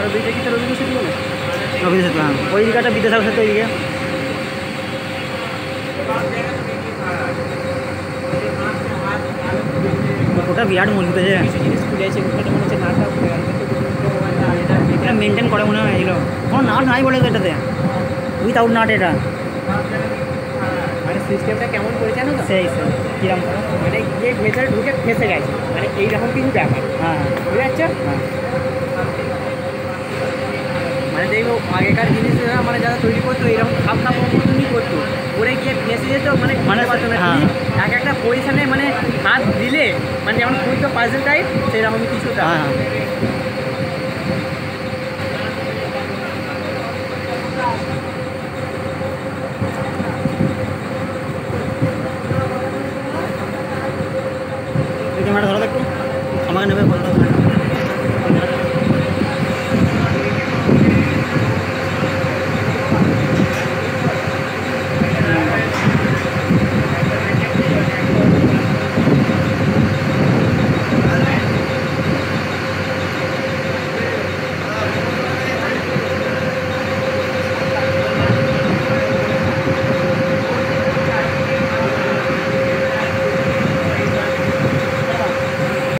আর ওইটা কি তার রবীন্দ্র সেতু বলে? রবীন্দ্র সেতু, হ্যাঁ ওই জায়গাটা বিদ্যাসাগর সেতু ওইদিকে। ওটা বিরাট মজবুত আছে, কিছু জিনিস খুলেছে ওখানে মনে হচ্ছে নাটক এটা মেনটেন করে মনে হয় এগুলো। কোনো নাট নাই বলে তো এটাতে, উইথআউট নাট এটা। মানে সিস্টেমটা কেমন করে জানো তো? সেই সেই কিরম করে মানে গিয়ে ভেতরে ঢুকে ফেসে গেছে, মানে এইরকম কিছু ব্যাপার। হ্যাঁ বুঝতে পারছো? হ্যাঁ মানে দেখবো আগেকার জিনিসরা মানে যারা তৈরি করতো এরকম খাপ খাপ মতনই করতো, ওরে গিয়ে ফেসে যেত, মানে মানে পারতো না হ্যাঁ। তুমি এক একটা পজিশনে মানে হাত দিলে মানে যেমন খুলতো পাজেল টাইপ সেরকম কিছু হ্যাঁ হ্যাঁ। এই ক্যামেরাটা ধরো একটু, আমাকে নেবে ফটোটা।